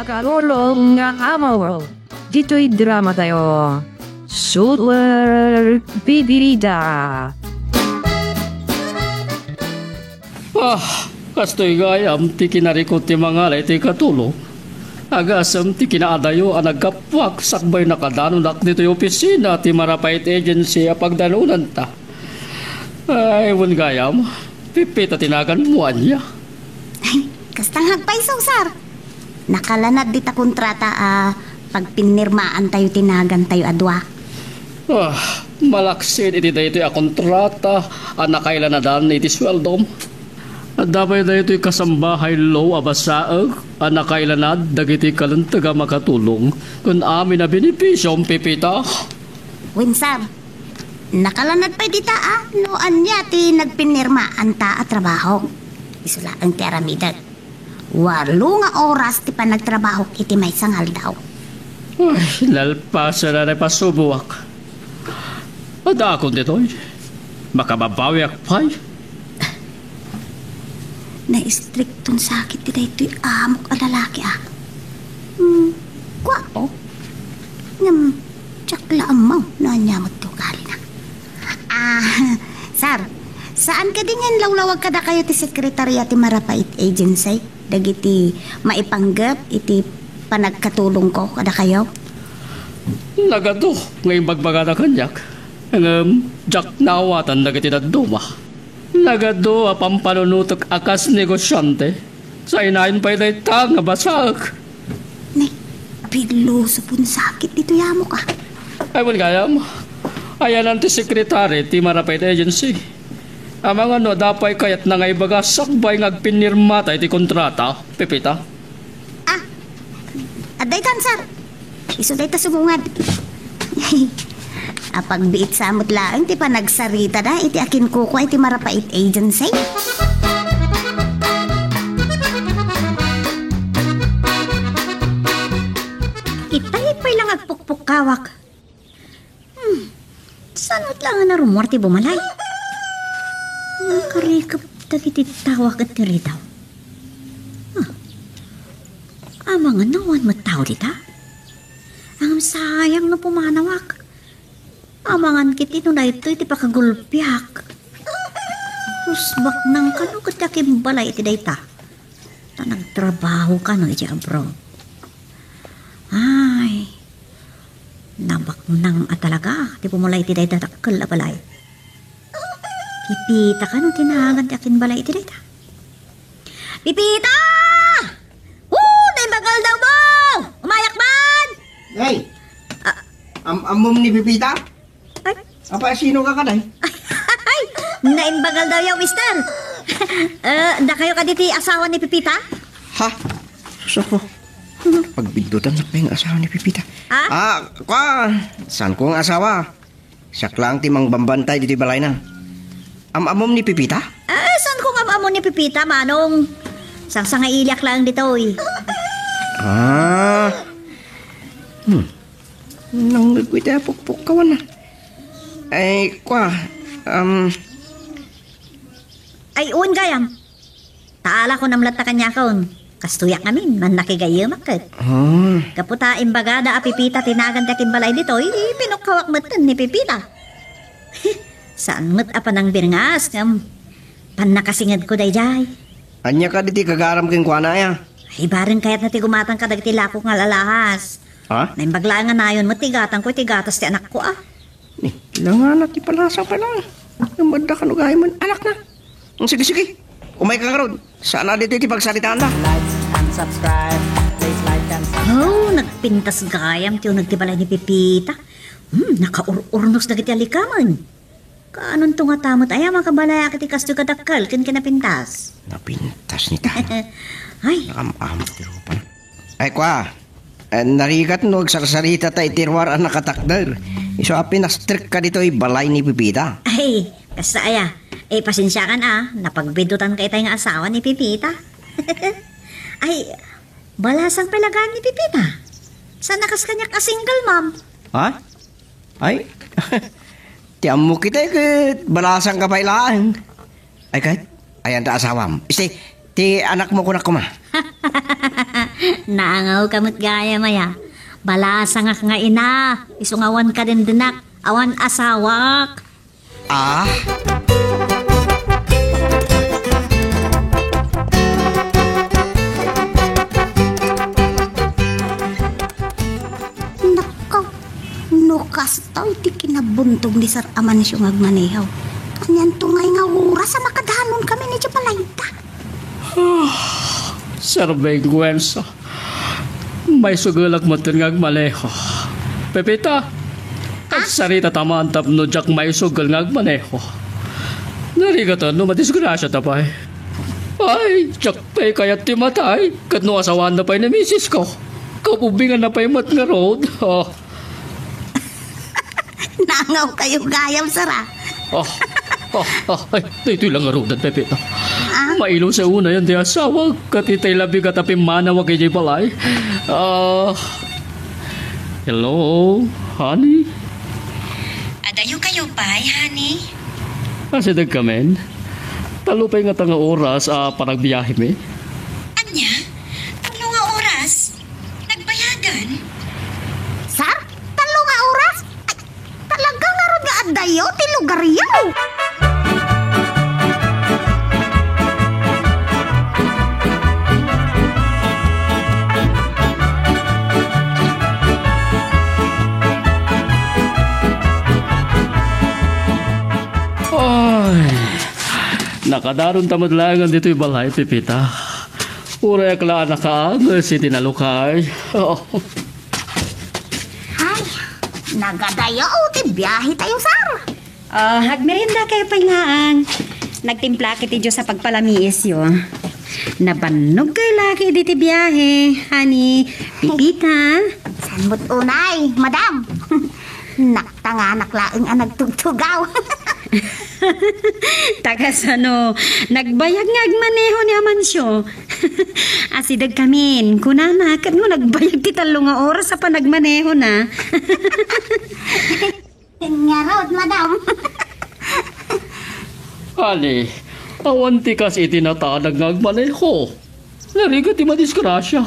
Makalulong nga amaw. Dito'y drama tayo. Solar Bibirida. Kastoy gayam ti kinarikot ti mga alay ti katulong. Agasam ti kinaadayo ang nagkapwak sakbay nakadanunak dito yung opisina ti Marapait Agency a pagdanunan ta. Ay, wan gayam, pipita tinagan mo niya. Ay, kastang hagpaisaw, sir. Nakalanad di ta kontrata pag pinirmaan tayo tinagan tayo adwa. Malaksin iti da ito a kontrata a nakailanadan iti sweldom. At dapat na ito'y kasambahay low abasaag a nakailanad dagiti kalantaga makatulong kung amin na benepisyong pipita. Win, sir. Nakalanad pa dita no anya ti nagpinirmaan ta a trabaho. Isula ang ti aramidag. 8 nga oras ti pa nagtrabaho iti may sangal daw. Lalpasa na pasubuak. At akong dito'y makababawi akpay. Na-striktong sakit ti daytoy amok a lalaki Kwapo. Tsakla amaw na nyamot ti ugali na. Sir, saan ka din lawlawag kada kayo ti sekretarya ti Marapait Agency? Dagiti maipanggap iti panagkatulong ko kada kayo? Nagado, ngayon bagbaga na kanyak. Jack nawatan dagiti na duma. Nagado pampanunutok akas negosyante. Sa inayin pa itay nga basak. Nay, piluso pun sakit dito yamo ka. Ay, wala kayam. Ayan ang ti sekretary ti Marapait Agency. Amang ano, dapay kayat na ngay baga sakbay ngagpinirma tayo ti kontrata, pipita. Aday tan, sir. Iso day ta sumungad. Apag biit samot laang ti panagsarita da iti akin kuko iti Marapait Agency. Itay lang agpukpuk kawak. Sanot lang na rumor ti bumalay. Nakarikap dagiti tawak at tiritaw. Amang nawan matao dita. Ang sayang na pumanawak. Amangan kiti no na ito iti pakagulpiak. Rusbak nang kano katakim balay iti dayta. Ta nagtrabaho ka no iti abro. Ay, nabak nang atalaga ti pumulay iti dayta takkel a balay. Pipita ka no tinahagan ti akin balay iti dayta. Pipita! Day bagal daw mo! Umayak man! Hey! Amom ni Pipita? Ay, Apa, sino ka kanay? ay, naimbagal daw yaw, mister. Da kayo ka diti asawa ni Pipita? Ha? So ko. Pagbigdutan na pa yung asawa ni Pipita. Saan ko ang asawa? Siyak lang timang bambantay dito balay na. Amom ni Pipita? Saan ko nga amo ni Pipita, manong? Sang ilyak lang dito, eh. Nang nagwita pukpuk kawan na. Ay, Ay, uwan gayam. Taala ko namlat na kanya kaon. Kastuyak namin, man nakigayamak kat. Kaputa imbagada a Pipita tinagan takin balay dito, pinukawak matan ni Pipita. Saan mat apa nang birngas, panakasingad ko dayjay. anya ka diti kagaram keng kuana ya? Ay, barin kayat na ti gumatang ka dagiti lako nga lalahas. Ha? Naimbaglaan nga nayon mo tigatan ko tigatas ti anak ko Langan na ti palasa pa lang. Namada ka nugay man. Anak na. Sige. Umay ka karon. Saan na dito ti pagsalitaan na? Nagpintas gayam tiyo nagtibalay ni Pipita. Nakaurnos dagiti alikaman. Kaanon to nga tamot ay makabalaya kiti kasto kadakkel ken kinapintas. Napintas ni Tano. Ay, Nakam-amot ti rupa na. Ay kwa. Narigat no agsarsarita ta itirwar ang nakatakder. Iso pinastrik ka dito balay ni Pipita. ay, kasta aya. Pasensya ka na, napagbidutan kay tayo nga asawa ni Pipita. Ay, balasang palagaan ni Pipita. Saan nakas kanya ka-single, ma'am? Ha? Ay, tiyan mo kita balasang kapailaan. Ay kahit, ayan ta asawam. Ti anak mo kunak kuma. Naangaw kamot gaya maya. Balasa nga ina. Isungawan ka din dinak. Awan asawak. Ah? Nako, nukas tao iti kinabuntog ni Sir Amancio ngagmanehaw. Kanyan tungay nga oras sa makadahanon kami ni Japalayta. Sir Benguenza, may sugulag mo tingag maleho. Pepita, at sarita tamaan tapno jak may sugal ngag maneho. Narigatan no madisgrasya tapay. Ay, jak pa'y kaya't timatay. Kat no asawan na pa'y na misis ko. Kapubingan na pa'y mat nga road. Oh. Nangaw kayong gayam, Sara. Ay, ito lang nga road at Pepita. Mailo sa una yan di asawa. Kat itay labi ka tapi manawag kay Jay Balay. Hello, honey? Adayo kayo pa'y, honey? Kasi nagkamen. Talupay nga tanga oras panagbiyahe me. Anya? Talo nga oras? Nagbayagan? Sar, talo nga oras? Ay, talaga nga ron nga adayo, ti lugar yaw. Ay, nakadaron tamad lang dito yung balay, Pipita. Uray akla na ka, si tinalukay. Ay, nagadayo, ti biyahe tayo, Sar. Hagmerienda kayo pailaan. Nagtimpla kiti Diyos sa pagpalamiis yo. Nabanog kayo laki diti biyahe, honey. Pipita. San mo't unay, madam? Naktanga naklaing ang nagtugtugaw. Tagas nagbayag nga agmaneho ni Amancio. Asidag kamin, kunana, kat mo nagbayag ti talo nga oras sa panagmaneho na. Nga rod, madam. Ali, awanti kas itinatanag nga agmaneho. Narigat ti madisgrasya.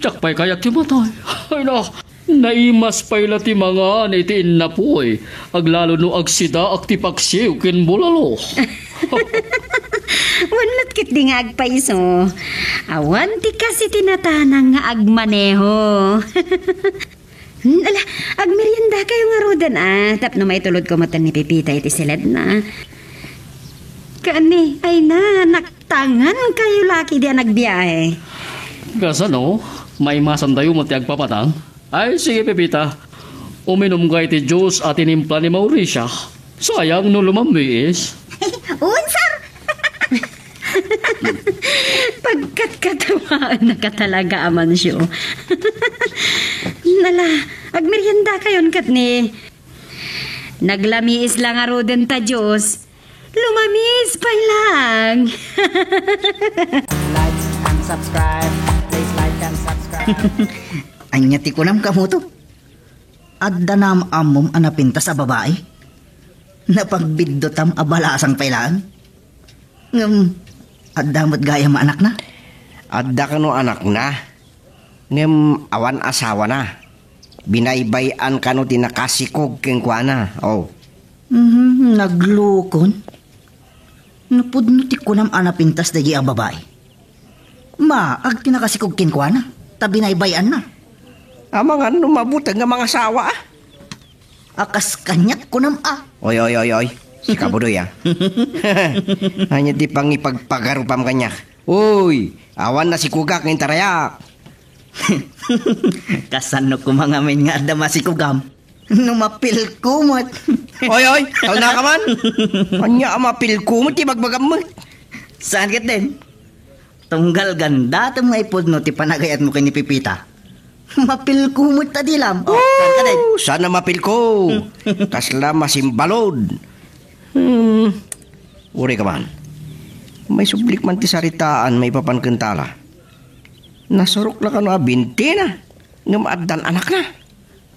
Tsak pa'y kayak ti matay. Ay na, naimas pa'y ti mga anitiin na po eh. Aglalo no agsida ak ti paksiw kin bulalo. Wanlat kit di nga agpaiso. Awan ti kasi tinatanang nga agmaneho. Ala, agmerienda kayo nga rodan Tapno may tulod ko matan ni Pipita iti silad na. Kani, ay na, naktangan kayo laki di nagbiyahe. Kasano, may masandayo mo ti agpapatang? Ay, sige Pepita. Uminom ka iti juice at inimpla ni Mauricia. Sayang no lumambiis. Un, Sar. Pagkat katawaan na ka talaga, Amancio. Nala, agmerienda kayon kat ni. Naglamiis lang aro din ta Diyos. Lumamis pa lang. Like and subscribe. Please like and subscribe. Anya ti kunam kamuto. Adda nam amom anapinta sa babae. Napagbidotam abalasang pailaan. Adda mo't gaya ma anak na. Adda ka no anak na. Ngem awan asawa na. Binaybayan ka no tinakasikog king kuana. Oh. Naglukon. Napudno ti kunam anapintas da ang babae. Ag tinakasikog kinkwana. Tabi na ibayan na. Amang ano mabutag nga mga asawa ah. Akas kanyak kunam Oy. Si Kabudoy ah. Hanya di pang ipagpagarupam kanya. Uy, awan na si Kugak ng tarayak. Kasano kumangamin nga adda masikugam. Numapil kumot. Oy, tao na ka man. Anya mapil kumot, ti magbagam mo. Saan kat din? Tunggal ganda ito mga ipod no ti panagayat mo kay ni Pipita. Mapil kumot ta dilam. Saan ka din? Sana mapil ko. Kasla masimbalod. Uri ka man. May sublik man ti saritaan, may papankentala. Nasurok na ka no abinti na. Ngamaddan anak na.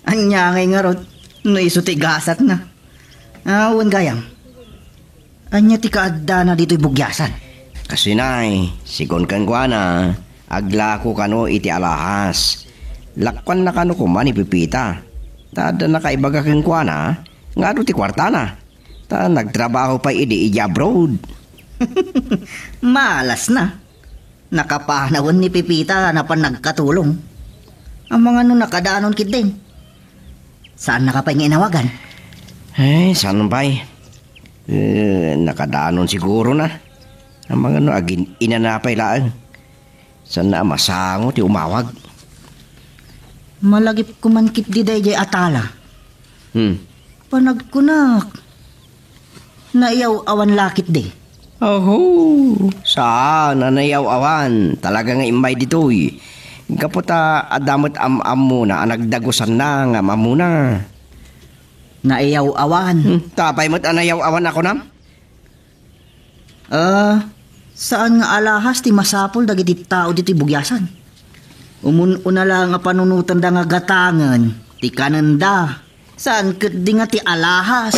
Anya ngay nga rod. No iso ti gasat na. Awan gayam. Anya ti kaadda na dito'y bugyasan. Kasi nay, sigon kan kwa na. Aglako kano iti alahas. Lakwan na kano kuman ipipita. Tada nakaibaga kang kuana, nga ti kwarta na. Ta nagtrabaho pa idi abroad. Malas na. Nakapanawon ni Pipita na pa nagkatulong. Ang mga nakadaanon kid din. Saan nakapay inawagan? Ay, saan ba'y? Nakadaanon siguro na. Ang mga agin inanapay laan. Saan na masango ti umawag? Malagip kumankit di day atala. Panagkunak. Naiyaw awan lakit di. Saan na nayaw awan? Talaga nga imay ditoy. Kaputa adamot am muna, nagdagusan na nga mamuna. Naiyaw awan. Tapay mo't anayaw awan ako na? Saan nga alahas ti masapol dagiti tao diti bugyasan? Umun-una lang nga panunutan da nga gatangan, ti kananda. Saan ket di nga ti alahas?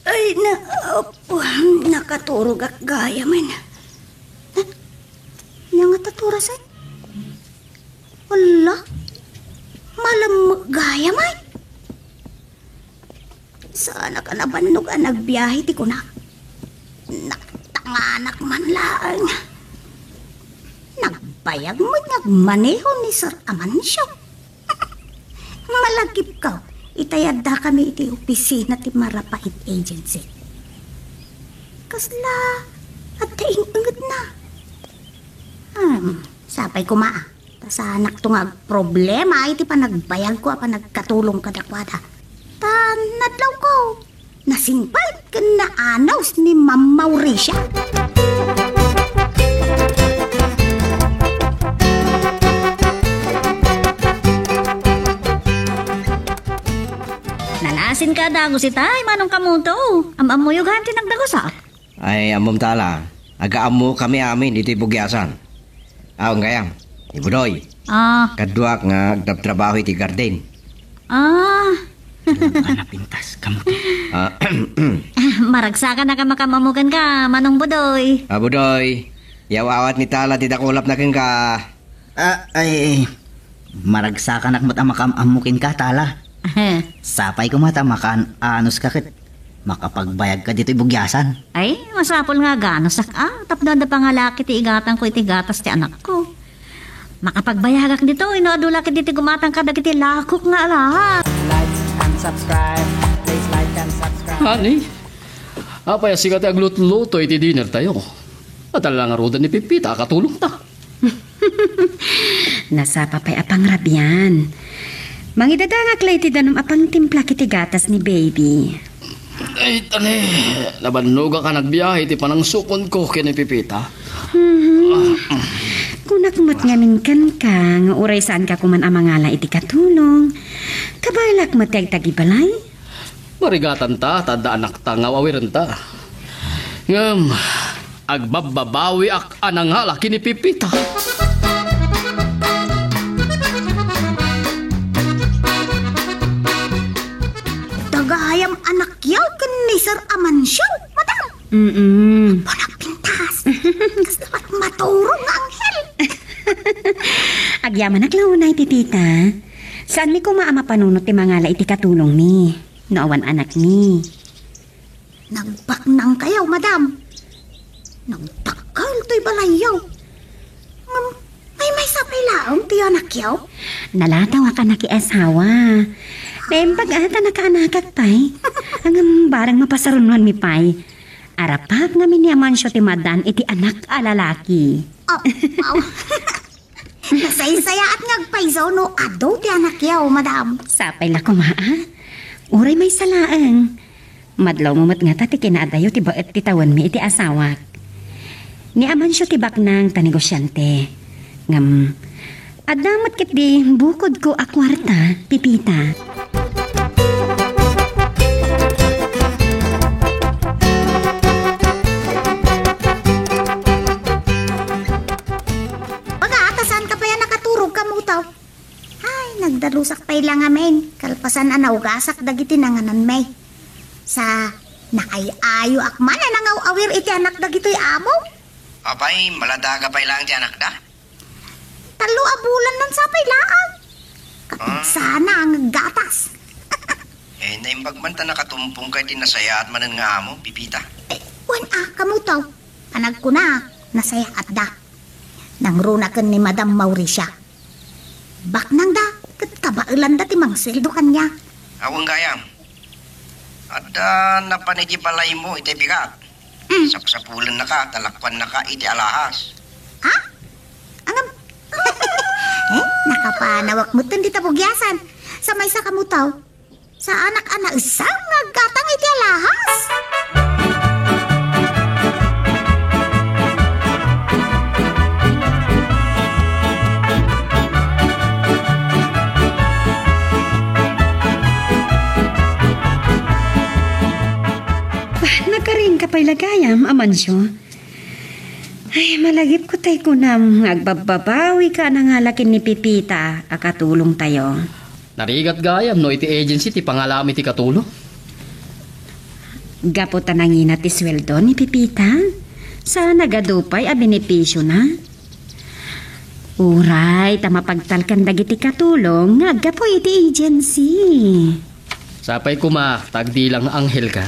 Ay, nakaturog at gaya man. Yang taturasan? Wala. Malam gaya man. Sana ka nabannog ang nagbiyahe ti ko na. Nagtanganak man lang. Nagbayag mo nagmaneho ni Sir Amancio. Malagip ka. Itayad da kami iti opisina ti Marapait Agency. Kasla at taingangad na. Sapay ko maa. Ta anak to nga problema iti panagbayag ko pa nagkatulong kadakwada. Ta nadlaw ko. Nasimpal ka na anaws ni Ma'am Mauricia. Nalasin ka dago si tay, manong kamuto. Amam mo yung ganti nagdagosa. Ay, amom tala. Agaam mo kami amin dito bugyasan. Ang gayam, ibudoy. Kaduak nga agtrabaho iti garden. Pintas kamu. Maragsakan na ka makamamugan ka, manong budoy. Budoy, yawawat ni tala ti dakulap na ken ka. Maragsakan ak makamamukin ka tala. Sapay ko mata makan anos kakit. Makapagbayag ka dito ibugyasan. Ay, masapol nga ganos tapno da pangalaki ti igatan ko iti gatas ti anak ko. Makapagbayagak dito, inuadula ka dito gumatang ka dagiti lakok nga lahat. Like and subscribe. Please like and subscribe. Honey, apay sikat aglut-luto iti dinner tayo. At lang nga roda ni Pipita, katulong ta. Nasa papay apang rabyan. Mangidadangak lay ti danum apang timpla kiti gatas ni baby. Ay, tani, nabanuga ka nagbiyahe, ti panang sukon ko kini Pipita. Kunakmat ngamin kan ka, nga uray saan ka kuman amangala iti katulong. Kabalak matag tagibalay? Marigatan ta, tada anak ta, nga wawiran ta. Ngam, agbababawi ak anangala kini Pipita. Tagayam anak yaw kan ni Sir Amancio, madam. Panagpintas. Kas dapat maturong nga anghel. Agyaman naklaunay ti tita. Saan mi kumaama panunot ti mangala iti katulong mi? Noowan anak mi. Nagbaknang kayaw, madam. Nagtakal to'y balayaw. May sapay laong ti anak yaw. Nalatawa ka na ki asawa. Naimbag ata nakaanakak pay. Hanggang barang mapasarunuan mi pay. Arapak nga mi ni Amancio ti madan iti anak alalaki. Nasaysaya at ngagpaysaw no ado ti anak yaw, madam. Sapay la kumaa. Uray may salaang. Madlaw mumat nga ta ti kinaadayo ti baet ti tawan mi iti asawak. Ni Amancio ti baknang tanegosyante. Ngam, adamat kit di bukod ko akwarta, Pipita. Pag-aatasan ka pa yan nakaturog ka mutaw. Ay, nagdalusak pa'y lang amin. Kalpasan anawgasak dagiti nanganan may. Sa nakay-ayo akman na nangaw-awir iti anak da gito'y amo. Apay, maladaga pa ilang ti anak da. 3 bulan nan sapay laang. Kapag sana ang gatas. Naimbagman ta nakatumpong kay tinasaya at manan nga amo, Pipita. Kamutaw. Panag ko na, nasaya at da. Nangruna ni Madam Mauricia. Bak nang da, kat kabailan da timang sweldo kanya. Awang gayam. At napaniti balay mo, iti bigat. Sapsapulan na ka, talakpan na ka, iti alahas. Ha? Angam? Nakapanawak mo din dita bugyasan. Sa may sa kamutaw. Sa anak-anak isang naggatang iti alahas. Nakaring kapay lagayam, Amansyo. Ay, malagip ko tayo kunam. Agbababawi ka na nga lakin ni Pipita. Akatulong tayo. Narigat gayam no iti agency ti pangalami ti katulo. Gaputa nangina ti sweldo ni Pipita. Sa nagadupay a benepisyo na. Uray, tamapagtalkan dagiti katulong. Gapo iti agency. Sapay kuma, tagdi lang anghel ka.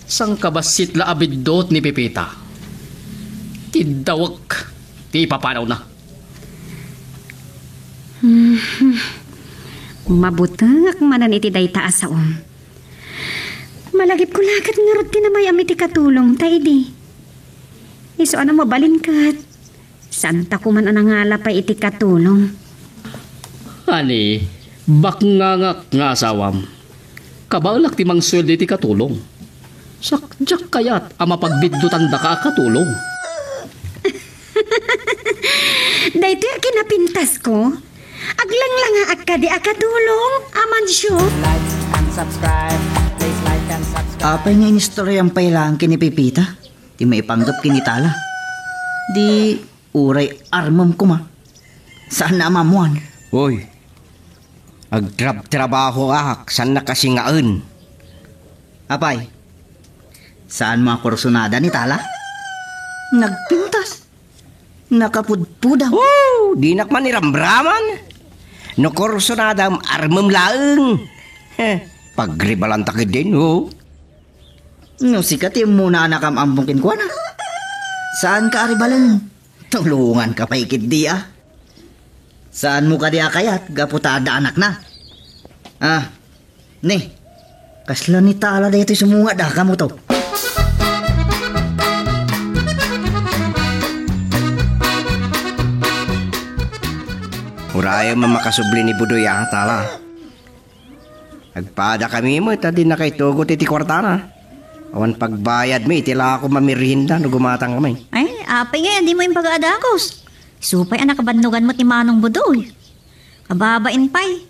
Sang kabasit la abidot ni Pipita. Tidawak, ti papanaw na. Mabutang manan iti day taas saom. Malagip ko lakat nga rot tinamay amiti katulong tayo di. Iso ano mabalin kat. Santa ko man anangala pa iti katulong. Ani, bakngangak nga asawam. Kabalak ti mang sweldo iti katulong. Sakjak kayat ang mapagbiddutan da ka katulong. Dahito yung kinapintas ko. Aglang-lang nga akadi akatulong, Amansyo. Like and subscribe. Please like and subscribe. Apay nga inistorya ang pailangan kini Pipita. Di maipanggap kinitala. Di uray armam ko ma. Saan na amamuan? Hoy, agtrabaho ahak, saan nakasingaan? Apay, saan mga kursunada ni Tala? Nagpintas. Nakapudpudaw. Oh, di nakman ni Rambraman. No korsonadam armam laeng. Pagribalan takid din, oh. No, sikat yung muna nakam ambungkin ko na. Saan ka aribalan? Tulungan ka pa ikit di ah. Saan mo ka di akayat? Gaputada anak na. Ni. Kasla ni Tala dito sumunga da kamo to. Uraya mamakasubli ni Budoy Tala. Agpada kami mo, tadi na kay tugot iti kwartana. Awan pagbayad mo, itila ako mamirihinda no gumatang kami. Ay, apay nga, hindi mo yung pag-aadakos. Supay anak kabandnugan mo ti Manong Budoy. Kababain pay.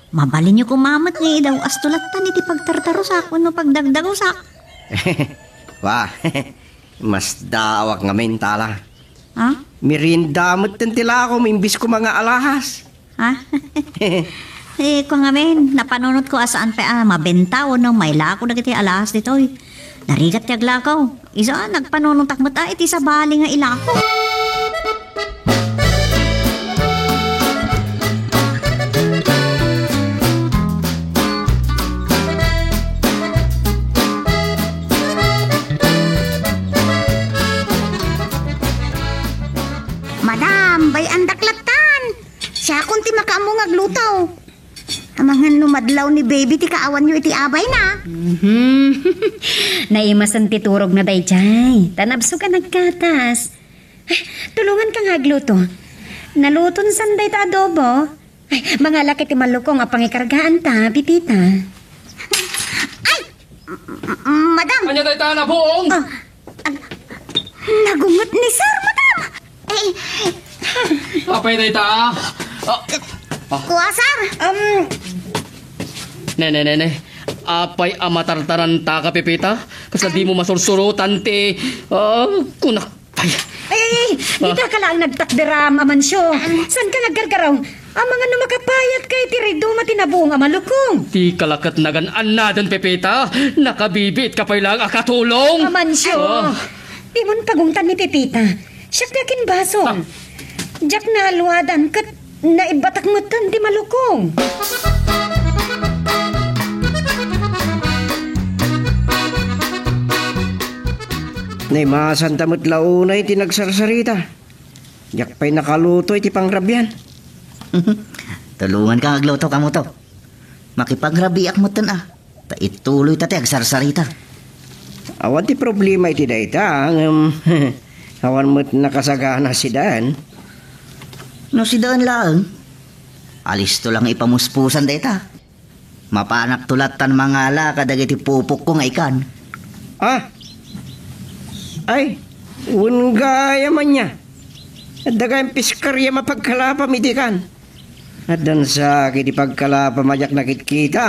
Mabalin niyo kumamat nga daw astulatan iti pagtartarusak no pagdagdagusak. Wah, mas dawak ngamin Tala. Ha? Mirinda mo't tila ako, mimbis ko mga alahas. Ha? Kung ngamin, napanunot ko asaan pa mabenta o no, may lako na kiti alahas dito. Narigat tiyag lakaw. Isa, nagpanununtak mo ta, iti sa bali nga ilako. Madam, bay andaklatan. Siya kunti makaamong aglutaw. Amangan numadlaw ni baby ti kaawan nyo iti abay na. Naimasan ti turog na dayjay. Tanabso ka nagkatas. Tulungan ka nga agluto. Naluton sanday ta adobo. Mga laki ti malukong a pangikargaan ta, Pipita. Madam, Kanya tayo tayo na buong! nagungot ni sir, madam. Apay tayo ta! Kuha sir. Ne. Apay amatartaran ta ka, Pipita? Kasi di mo masursurutan ti... kunakpay. Dito ka lang nagtakderam, Amansyo. Saan ka naggargaraw? Ang mga numakapayat kay tirido matinabuo nga malukong. Di kalakat nagan nadan Pepita. Nakabibit ka pa lang akatulong. Amansyo. Di mo pagungtan ni Pepita. Siyak nakin bason. Diyak na alwadan kat naibatak mo tan di malukong. Nay masanta mo't launay tinagsarsarita. Yak pa'y nakaluto iti pangrabyan. Tulungan ka agluto ka mo to. Makipagrabiak mo tan ah. Ta ituloy tate agsarsarita. Awan ti problema iti dayta. Awan mo't nakasagana si Dan. No si Daan lang. Alis to lang ipamuspusan dayta. Mapanak tulatan mangala kadagiti pupok ko nga ikan. Ah! Ay! Ungaya man niya. At dagayang piskarya mapagkalapa mitikan. At dan sa kiti pagkalapa majak nakikita.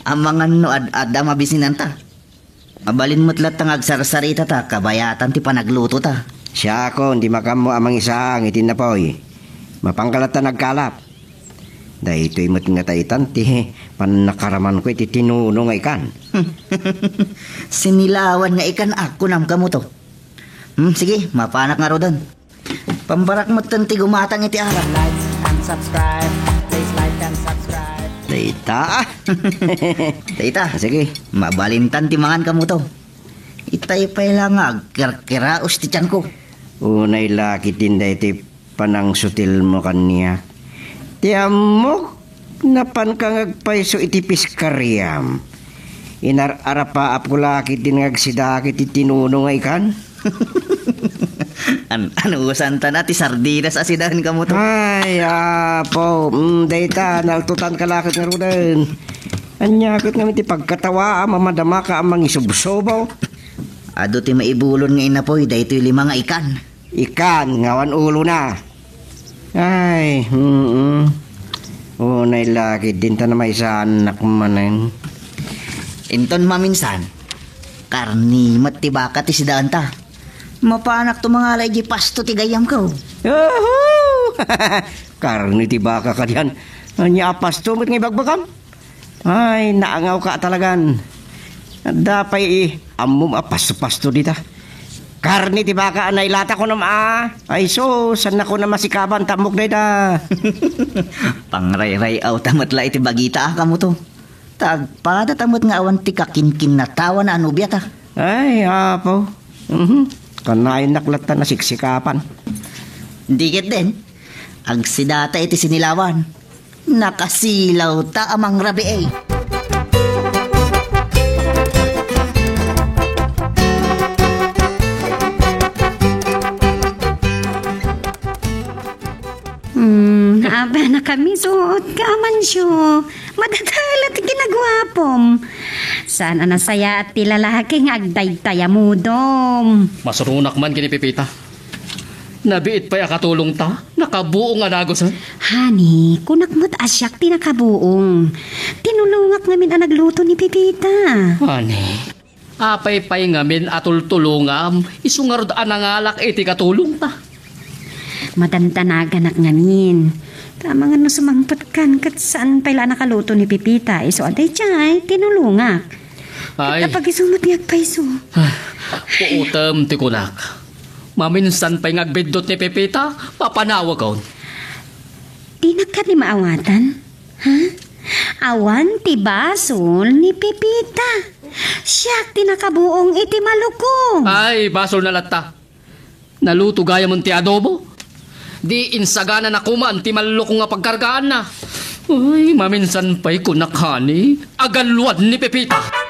Ang mga no ad-ada mabisinan ta. Mabalin mo't lat ang agsarsarita ta, kabayatan ti panagluto ta. Siya ako, hindi makamo amang isang itin na po'y. Mapangkalata nagkalap. Dahil ito'y mo't nga taitan ti panakaraman ko iti tinuno nga ikan. Sinilawan nga ikan ako nam kamo to. Sige, mapanak nga ro doon. Pambarak mo't tanti gumatang iti arap. Like and subscribe. Please like and subscribe. Dayta. Dayta, Sige. mabalintan ti mangan kamo to. Itay pa'y lang nga agkiraos ti tiyan ko. Unay laki tinda iti panang sutil mo kanya. Ti amok napan kang agpaiso iti piskaryam. Inar-arapa apo laki din ngagsidakit iti tinuno nga ikan. Ano santa na ti sardinas asidahan kamo to. Ay, apo. Dayta, naltutan ka lakit nga rudan. Anyakot nga iti pagkatawa, mamadama ka amang isubsobaw. Ado ti maibulon nga inapoy, dahito 5 nga ikan. Ikan, ngawan ulo na. Ay, unay laki din ta na may sa anak manen. Inton maminsan, karni matibaka ti sidaan ta. Mapanak to mga alay di pasto ti gayam ko. Yahoo! Karni ti baka ka diyan. Anya apas tumot ng ibagbagam. Ay, naangaw ka talagan. Dapay amum apas-pasto dita. Karni ti baka anay lata ko na Ay so, san ako na masikaban tamok na ita. Pangray-ray aw tamat la iti bagita ka mo to. Tagpada tamot nga awan ti kakinkin na tawa na anubya ta. Ay, apo. Kanay naklatan na siksikapan. Dikit din. Agsidata iti sinilawan. Nakasilaw ta amang rabi eh. Aba na kami suot ka amansyo. Madadalat ginagwapom. Sana nasaya at tilalaki nga agdaytaya mudom. Masurunak man kini Pepita. Nabiit pa'y akatulong ta. Nakabuong nga dagosan. Hani, kunak mo't asyak tinakabuong. Tinulungak ngamin ang nagluto ni Pepita. Ani, apay-pay ngamin atul-tulungam. Isungarod anangalak iti katulong ta. Madantanagan ngamin. Tama nga no sumangpot kan kat saan pala nakaluto ni Pepita. Iso aday chay, tinulungak. Ay, Kapag isumat niya paiso. puutem ti kunak. Maminsan pa'y ngagbidot ni Pepita, papanawag kaon. Di na ka ni maawatan? Ha? Awan ti basol ni Pepita. Siyak tinakabuong iti malukong. Ay, basol na latta. Naluto gaya mong ti adobo. Di insagana na kumaan ti maluloko nga pagkargaan na. Ay, maminsan pa'y kunakhani. Agalwad ni Pepita.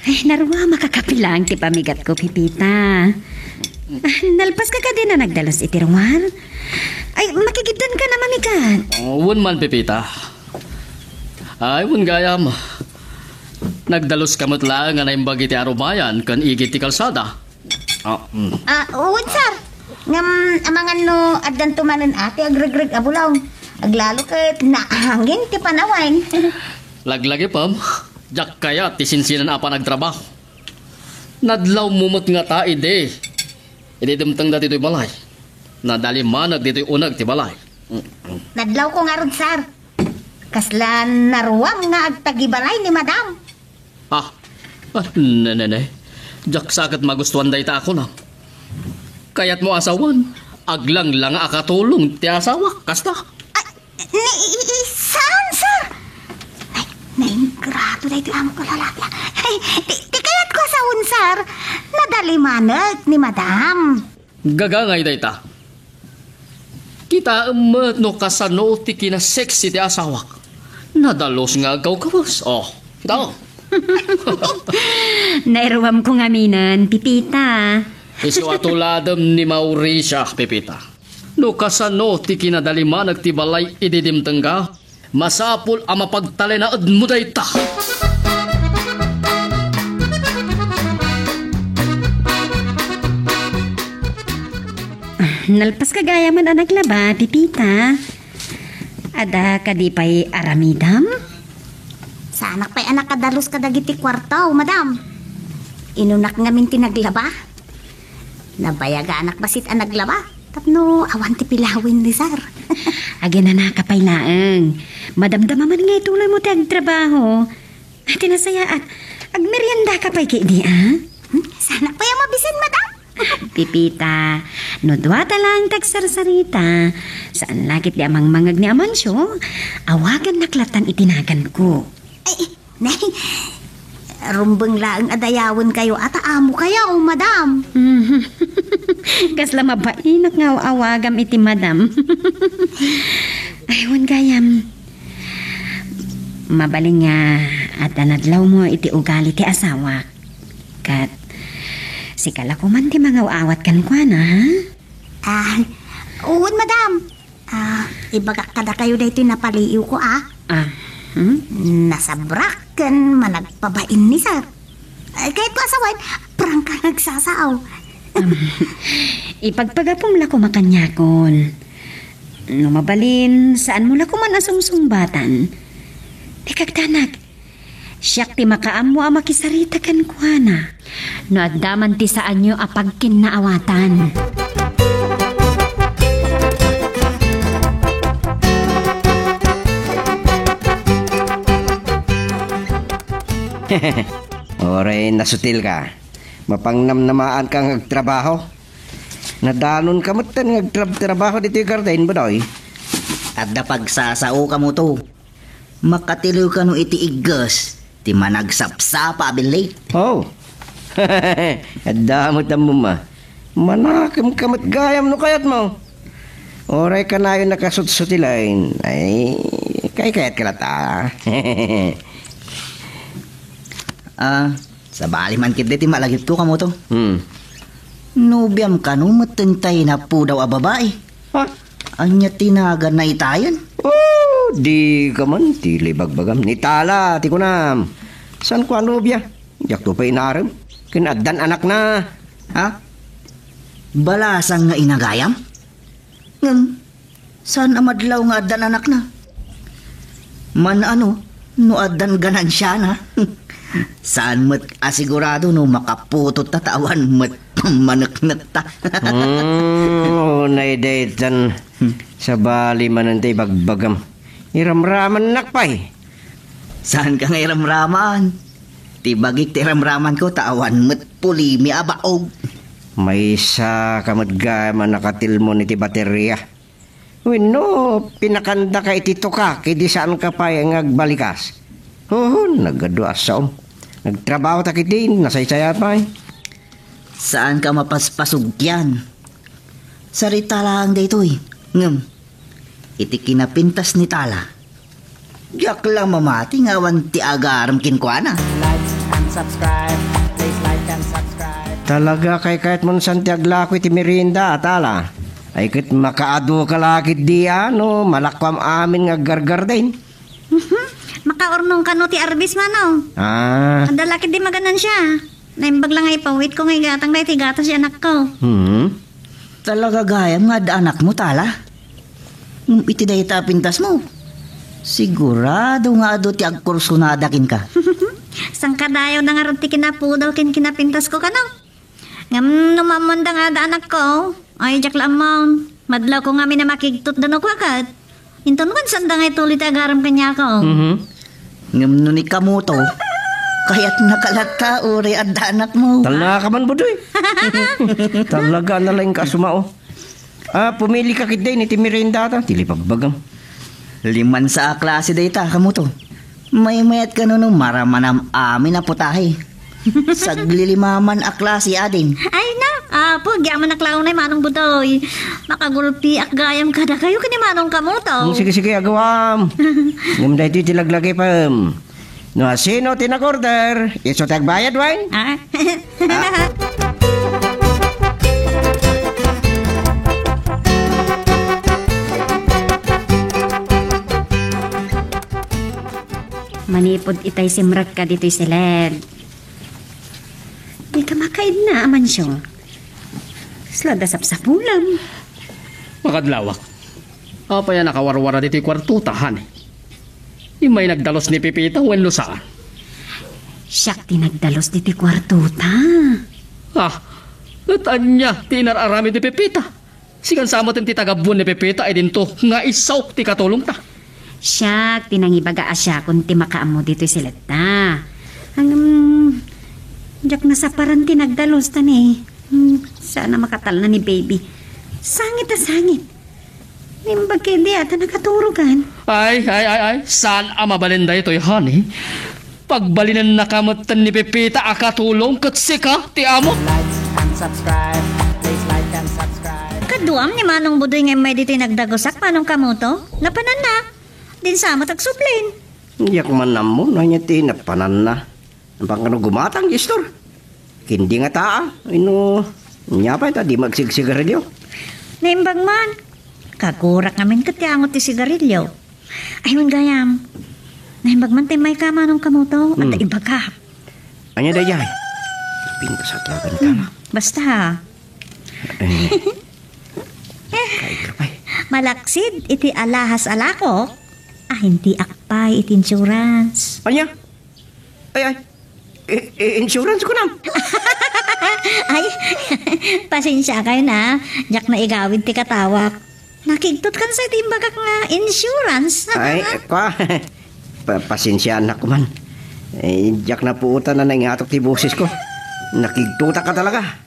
Ay, naruwa makakapilang ti pamigat ko, Pepita. Nalpas ka din na nagdalos iti ruwar? Ay, makikitan ka na mamigat. Wan man, Pepita. Ay, wan gayam. Nagdalos kamot lang nga naimbag iti arumayan kan igit ti kalsada. Uwan, sir. Ngam amangan no addan tumanen ate agregreg abulaw. Aglalo ket naahangin ti panawain. Laglagi pam, jak kaya ti sinsinan apa nagtrabaho. Nadlaw mumot nga ta ide. Ididimtang dati to'y balay. Nadali manag dito'y unag ti balay. Nadlaw ko nga rod, sir. Kaslan naruwang nga agtagibalay ni madam. Nene. Jak sakit magustuhan day ta ako na. Kaya't mo asawan, aglang lang akatulong ti asawa, kasta. Saan, sir? Ay, naingrato na ito amo ko lalaki. Ay, di kaya't ko asawon, sir. Nadali manag ni madam. Gagangay day ta. Kita emet no kasano ti kina sexy ti asawa. Nadalos nga agaw kawas. Kita o. Nairuwam ko nga minan, Pipita. Isu atuladem ni Mauricia, Pepita. No kasano ti kinadalima nagtibalay ididimteng ka, masapul ang mapagtalenaad mo day ta. Nalpas kagaya man ang naglaba, Pipita. Ada kadipay aramidam? Sa anak pa'y anak kadalos kadagiti kwartaw, madam. Inunak ngamin tinaglaba. Nabayaga anak basit ang naglaba. Tapno awan ti pilawin ni sir. Agin na nakapay laeng. Madamdama man nga ituloy mo ti agtrabaho. Ay tinasayaan. Agmerienda ka pa'y kidi, Sana pa'y mabisin, madam. Pipita, no duwata lang tagsarsarita. Saan lakit di amang mangag ni Amansyo, awagan naklatan itinagan ko. Ay, nay, rumbeng laang adayawan kayo at amo kayo, madam. Kasla mabainak nga awagam iti madam. Aywan gayam. Mabaling nga at anadlaw mo iti ugali ti asawa. Kat sikala ko man ti mga awat kan kwa na, ha? Uwan, madam. Ibagak kada kayo dito napaliiw ko, Nasabrak kan managpabain ni sir. Kahit ko asawan, prang ka nagsasaaw. Ipagpagapong la ko makanyakon. Lumabalin, saan mo la ko man asumsumbatan? Tikagtanag, siyak ti makaam mo ang makisarita kan kuana. No addaman ti saan nyo apagkin na awatan. Oray, nasutil ka. Mapangnamnamaan kang agtrabaho. Nadanon ka matan ngagtrabaho dito yung garden, badoy. At pagsasao ka mo to. Makatiliw ka no iti igas. Ti managsapsapa abilate. Oh. Adamot ang muma. Manakam kamat gayam no kayat mo. Oray ka na yun nakasutsutilain. Ay, kayat ka lata. Sa bali man kit ti malagip ko ka mo to. Nubyam ka no, matintay na po daw a babae. Ha? Anya tinagan na itayan. Oh, di ka man, ti libagbagam. Ni tala, ti kunam. San ko ang nobya? Yak to pa inaram. Kinaddan anak na. Ha? Balasang nga inagayam? Saan amadlaw nga addan anak na? Man ano, no addan ganan siya na. Saan mat asigurado no makaputot tatawan mat manaknat ta. Naidaytan sa bali manantay bagbagam. Iramraman nakpay. Saan ka nga iramraman? Tibagik ti iramraman ko tawan mat pulimi abaog. May isa kamadgaman nakatil mo ni ti baterya. No, pinakanda ka itito ka, kidi saan ka pa yung agbalikas. Nagadwa saom. Nagtrabaho takitin, nasaysaya pa eh. Saan ka mapaspasog yan? Sarita lang dito eh. Iti kinapintas ni Tala. Diyak lang mamati nga wan ti agaram kinkwana. Like and subscribe. Please like and subscribe. Talaga kay kahit mon Santiago iti merinda atala. Ay kit makaado ka lakit di ano, malakwam amin nga gargar din. Makaurnong ka no ti arbis manaw. Ang dalaki di maganan siya. Naimbag lang ay pawit ko ngay gatang day ti gatas si anak ko. Talaga gayam nga da anak mo tala. Iti dahi ta pintas mo. Sigurado nga ado ti agkursunadakin ka. Sang kadayo na nga rin ti kinapudol kinapintas ko kanang. Ngam numamanda nga da anak ko. Ay, jak lamang. Madlaw ko nga minakigtot doon ako agad. Inton man sanda nga itulit agaram kanya ko. Ngam nun ikamuto. Kaya't nakalata uri at da anak mo. Tala ka man, Budoy. Talaga na lang kasumao. Pumili ka kitday ni Timirinda ta. Tilipagbagang. 5 sa klase data kamuto. May mayat ka nun maramanam amin na putahe. Saglilimaman a klase adin. Ay na, po, gyaman na klaw na manong budoy. Makagulpi ak gayam kada kayo kani manong kamuto. Sige, agawam. Ngam dahi ti tilaglagay pa. No, sino tinag-order? Iso tagbayad, wine? Manipod itay simrat ka dito'y siled. Di ka makaid na, Amansyo. Sladasap sa pulam. Makadlawak. Apa yan nakawarwara dito'y kwartutahan eh. May nagdalos ni Pipita wenlo saan. Siyak tinagdalos dito'y kwartuta. Natanya, tinararami ti Pipita. Sikan sama ti tagabuan ni Pipita ay dinto nga isaw ti katulong ta. Siyak, tinangibaga asya kung ti makaamo dito'y sileta. Diyak na sa paran tinagdalos tan eh. Sana makatal na ni baby. Sangit na sangit. Nimbag kay di ata nakaturugan. Ay. Saan mabalinda ito'y honey? Pagbalinan nakamatan ni Pepita akatulong katsika ti amo. Like and subscribe. Please like and subscribe. Kaduam ni manong budoy nga may dito'y nagdagosak manong kamuto. Napanan na. Din sama tagsuplin. Yak man mo, nanya ti napanan na. Ang pangkano gumatang, Gistor. Hindi nga taa. Nya pa ita, di magsigsigarilyo. Naimbag man. Kagurak namin katiangot ti sigarilyo. Ayun gayam. Naimbag man tayo may kama nung kamuto at imbag ka. Anya dayay. Napintas at lagan ka. Basta ha. Kaigapay. Malaksid iti alahas alako. Hindi akpay iti insurance. Anya? Ay. Insurance ko na. Ay, pasensya kayo na. Diyak na igawid ti katawak. Nakigtot kan sa iti imbagak nga insurance. Ay, pasensyahan na ko man. Diyak na puutan na nangihatok ti busis ko. Nakigtuta ka talaga.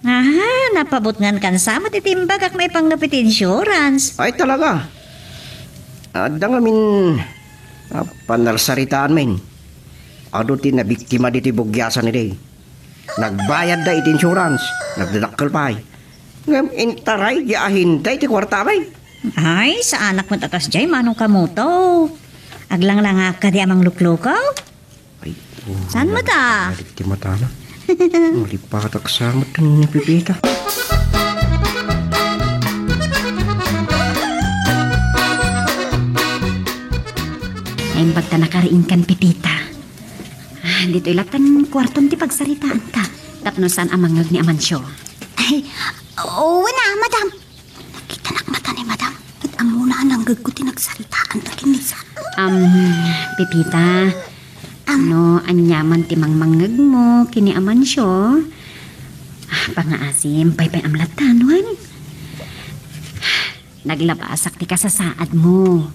Napabot ngan kan sa matitimbagak may panggapit insurance. Ay, talaga. Ada nga min panarsaritaan min. Ado ti nabiktima diti bugyasan ni day. Nagbayad da iti insurance. Nagdadakkel pa ay. Ngam intaray giahintay ti kwarta bay. Ay, sa anak mo tatas jay manong kamuto. Aglang lang ka di amang luklukaw. Ay, saan mo ta? Adik ti mata na. Malipatak sa mata ni Pipita. Ayun pagta nakariin kan Pipita. Dito ilatan kwarton ti pagsaritaan ka. Tapno saan amangag ni Amansyo. Ay, oo na, madam. Nakita nak mata ni madam. At amuna nang ko tinagsaritaan ta kinisa. Pipita, anyaman ti mangmangag mo kini Amansyo. Pangaasim, pay amlatanon. Naglabasak ti kasasaad mo.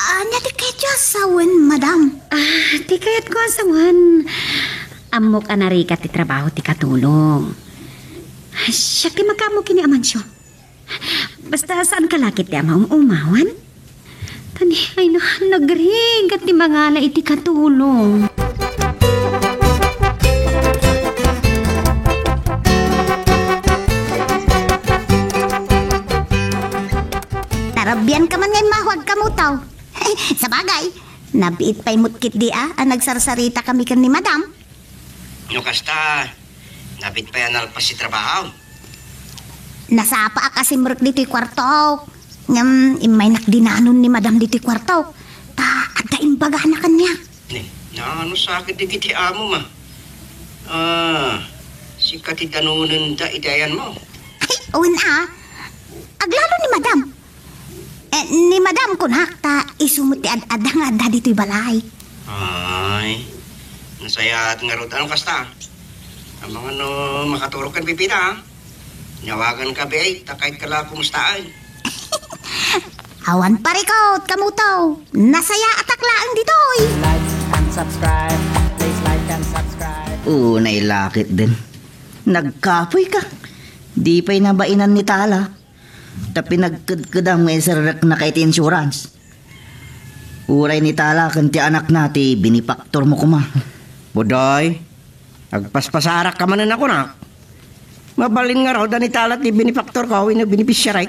Anya di kayo asawan, madam. Di kaya't ko asawan. Amok anarika ti trabaho ti katulong. Siya ti magkamo kini Amansyo. Basta saan kalakit ti ama umawan? Tani, ay no, nagring at ti mga iti katulong. Tarabyan ka man ngayon mahuwag ka mo tao. Sa bagay, nabiit pa'y mutkit di ang nagsarsarita kami kan ni madam. Kasta, nabit pa yan alpas si trabaho. Nasapa kasi murk dito'y kwarto. Ngam, imay nakdinanon ni madam dito'y kwarto. Ada imbaga na kanya. Ano sakit di kiti amo ma? Si katidanunan da idayan mo. Ay, uwan aglalo ni madam. Ni madam ko na, ta isumot ti ad-ada nga adda dito'y balay. Ay, nasaya at nga rod. Anong kasta? Ang mga no makaturok kan pipita, ha? Nyawagan ka, be, takay ka lang kumustaan. Awan parikot, kamuto. Nasaya ataklaan dito'y. Like and subscribe. Please like and subscribe. Nailakit din. Nagkapoy ka. Di pa'y nabainan ni Tala. Tapi nagkadkadang may sarak na kahit insurance. Uray ni Tala kanti anak nati, binipaktor mo kuma. Budoy, agpaspasarak ka manan ako na. Mabalin nga raw da ni Tala at ni binipaktor ka, na binipisyaray.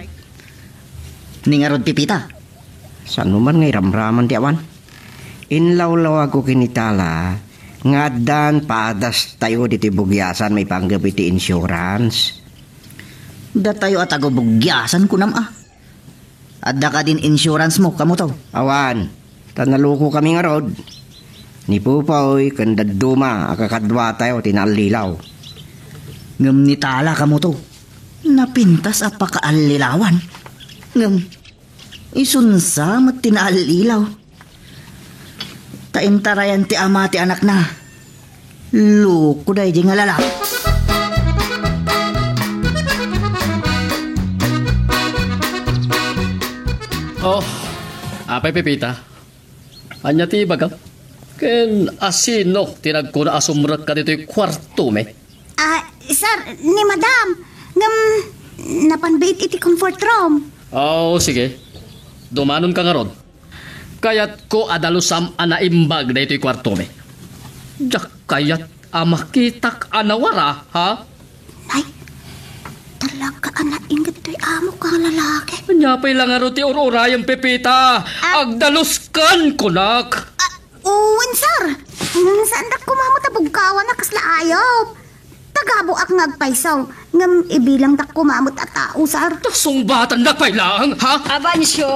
Ni nga rod pipita. Saan mo man ngay ramraman ti awan? Inlawlaw ako kinitala, nga dan padas tayo diti bugyasan may panggabi ti insurance. Da tayo at agubugyasan ko nam Adda ka din insurance mo, kamuto. Awan, tanaluko kami nga rod. Ni Pupoy, kandaduma, akakadwa tayo tinalilaw. Ngam ni Tala, kamuto. Napintas apa kaalilawan. Ngam, isunsa mat tinalilaw. Taintarayan ti ama ti anak na. Luko day di nga lalaki. Oh, apay pipita. Anya ti baga? Ken asino tinagko na asumrat ka dito'y kwarto me? Sir, ni madam. Ngam, napanbait iti comfort room. Oh, sige. Dumanon ka nga ron. Kayat ko adalusam anaimbag na ito'y kwarto me. Diyak kayat amakitak anawara, ha? Ay, talaga ingat to'y amo ka lalaki. Nyapay lang nga ron ti ururayang pipita. Agdaluskan ko nak. Uwin, sir. Saan da kumamot abugkawan na kasla ayaw? Tagabo ak ngagpaysaw. Ngam ibilang da kumamot at tao, sir. Sumbatan na lang, ha? Abansyo!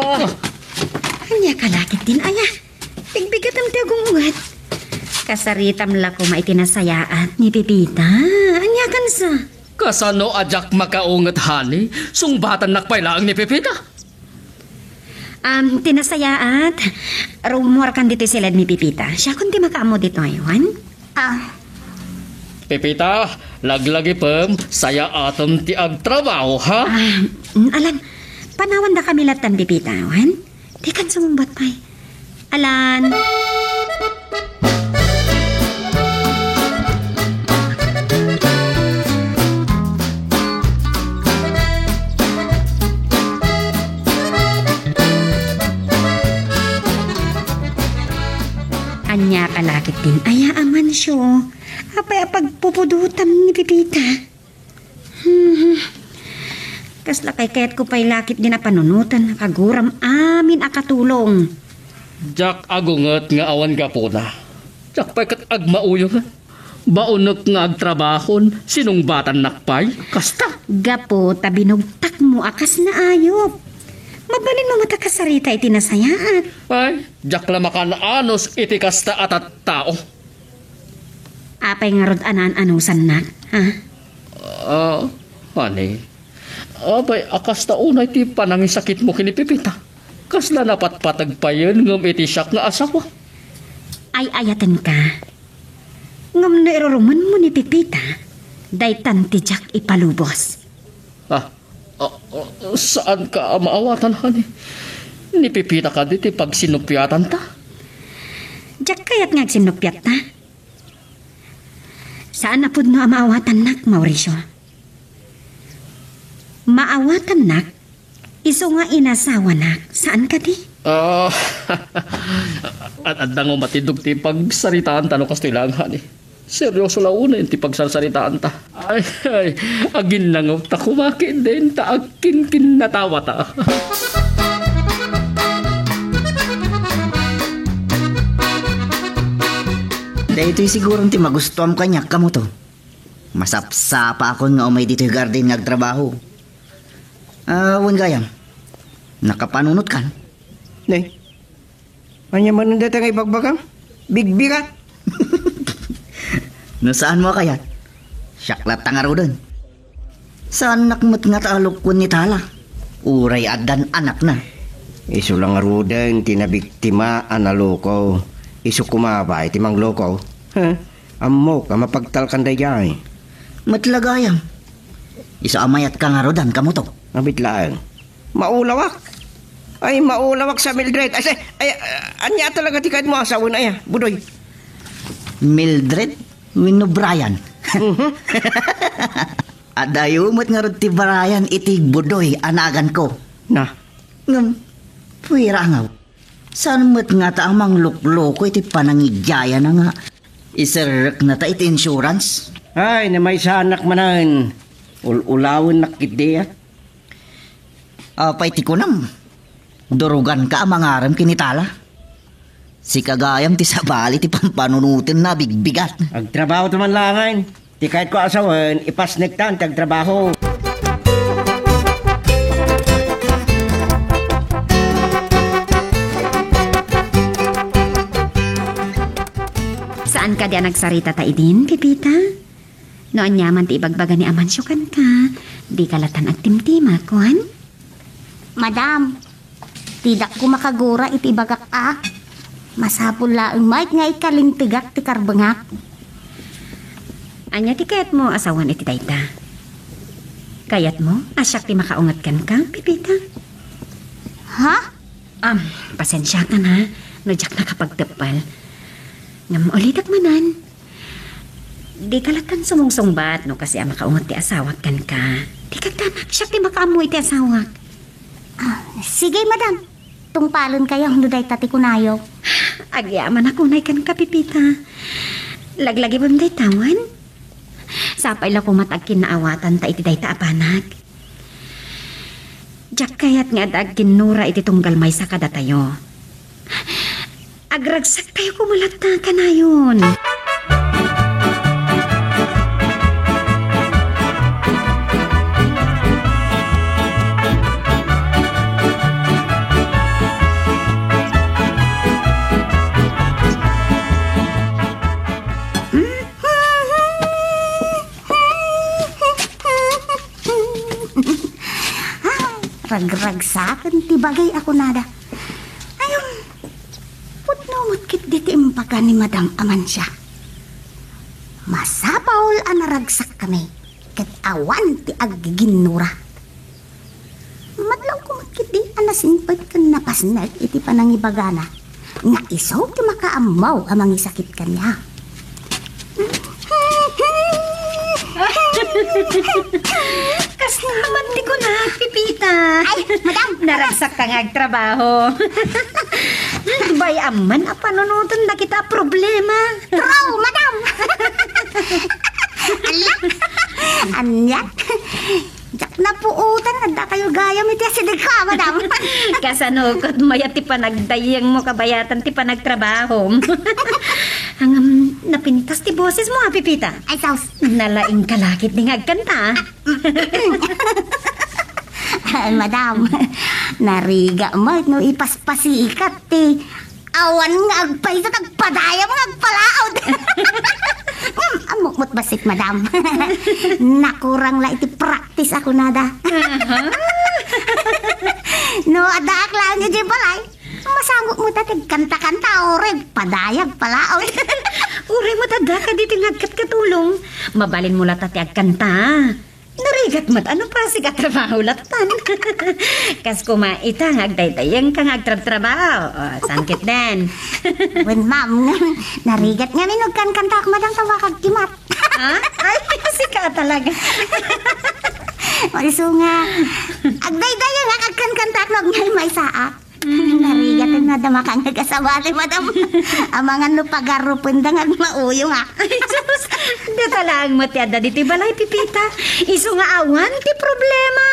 Anya kalakit din, aya. Bigbigat ang tiyagong uwat. Kasaritam la ko maitinasayaan ni Pipita. Anya kansa? Kasano ajak makaungat hani? Sumbatan na lang ni pipita. Tinasayaat. Rumor kan dito sila ni Pipita. Siya kundi makaamo dito aywan? Pipita, laglagi pem, saya atom ti agtrabaho, ha? Alan, panawan da kami latan Pipita, wan? Di kan sumumbat pa'y. Alan. Anya kalakit din, aya aman siyo. Apay pagpupudutam ni Pipita. Kasla kay kayat ko pa'y lakit din na panunutan. Kaguram amin akatulong. Jak agungat nga awan ka po na. Jak pa'y kat agmauyo nga. Baunok nga agtrabahon, sinong batan nakpay? Kasta. Gapo, tabinugtak mo akas na ayop. Mabalin mo matakasarita iti nasayaan. Ay, jak lamakan anos iti kasta at tao. Apay nga rod anan-anusan na, ha? Honey. Abay, akas taunay ti panangin sakit mo kinipipita. Kasla napatpatag pa yun ngam iti siyak na asawa. Ay ayatan ka. Ngam na iruruman mo ni Pipita, daytan ti Jack ipalubos. Saan ka maawatan, honey? Ni Pipita ka diti pag sinupyatan ta? Jack kayat nga sinupyat ta? Saan na pud no maawatan nak, Mauricio? Maawatan nak? Iso nga inasawa nak. Saan ka di? At adang matindog ti pagsaritaan ta no kastoy lang, honey. Seryoso la una yung ti pagsasaritaan ta. Ay, agin lang ta kumakin din ta agkin kinatawa ta. Dahil ito'y sigurong ti magustuhan kanya kamo to. Masapsapa ako nga umay dito'y garden nagtrabaho. Wan gayam, nakapanunot kan? Ne, anya man ang datang ibagbagam? Bigbigat? Nasaan mo kaya? Syaklat tangaro din. Saan nakmat nga taalok ko ni Tala? Uray adan anak na. Isu lang aruden tinabiktima analoko. Isu kumabay timang loko. Amok mapagtalkan dayay. Matlagayam. Isa amayat ka nga rodan kamuto. Abit lang. Maulawak. Ay maulawak sa Mildred. Ay anya talaga tikad mo asawon ay budoy. Mildred wenno Brian. Adayumot nga rod ti Brian iti budoy anagan ko. Na. Ngam, puwira nga. Saan mo't nga ta ang manglok-loko iti panangidjaya na nga. Iserek na ta iti insurance. Ay na may sanak manan. Ulawon nakidya. Apay ti kunam. Durugan ka ang mangaram kinitala. Si kagayam ti sabali ti pampanunutin na bigbigat. Agtrabaho taman langan. Ti kahit ko asawan, ipasnektan tagtrabaho. Saan ka diyan nagsarita ta idin, Pipita? Noon yaman ti ibagbaga ni Amancio kan ka. Di kalatan at timtima, kuhan? Madam, tidak ko makagura iti bagak Masapul laeng might nga ikalintigak ti karbengak. Anya ti kayat mo asawan iti dayta. Kayat mo, asyak ti makaungat kan ka, Pipita? Ha? Pasensya ka na. No, jak na kapag tepal. Ngam ulitak manan. Di kalatan sumungsungbat, no, kasi makaungat ti asawak kan ka. Di kagdanak, siyak ti makaamoy ti asawak. Sige, madam. Tungpalon kayo no day tati kunayo. Agyaman ako na kan ka, Pipita. Laglagi ba day tawan? Sapay lang kumatag kinaawatan ta iti day taapanag. Jak kayat nga dag kinura iti tunggal may sa kada tayo. Agragsak tayo kumalata ka na yun. Ragragsakan ti bagay ako nada. Ayun, putno matkit diti impaga ni Madam Amancia. Masapaul anaragsak kami, kat awan ti aggiginura. Madlaw ko matkit di anasimpad kan napasnag iti panangibagana, nga isaw ti makaamaw amang isakit kanya. Kas naman di ko na, Pipita. Ay, madam! Naragsak ka nga trabaho. Bayaman, panunutan na kita problema. True, madam! Alak! Anyak! Jak na puutan, nagda kayo gayam iti asidig ka, madam. Kasanukot mayat ti panagdayang mo kabayatan ti panagtrabaho. Ang napintas ti boses mo, ha, Pipita? Ay, saus. Nalaing kalakit ni ngagkanta. Ay, madam, nariga mo no ipaspasikat ti awan nga agpay sa tagpadaya mo agpalaod. Amukmut basit, madam. Nakurang la iti practice ako nada. No, adaak lang niya di balay. Masangok mo tatag kanta-kanta ore padayag palaod. Ure mo tada ka dito ngagkat katulong. Mabalin mo lata ti agkanta. Narigat mat ano pa si katrabaho latan. Kas kumaita ngagdaytayang kang agtrabaho. Sangkit den. Wen ma'am, narigat nga minog kan kanta ak madang tawakag kimat. Ha? Ay, si ka talaga. Maliso nga. Agdaytayang nga kan kanta ak ngay may saak. Narigat na damakang nagkasabati, madam. Amangan no pagarupin dang agmauyong Ay, sus. Dito lang matiada dito balay, Pipita. Iso nga awan, ti problema.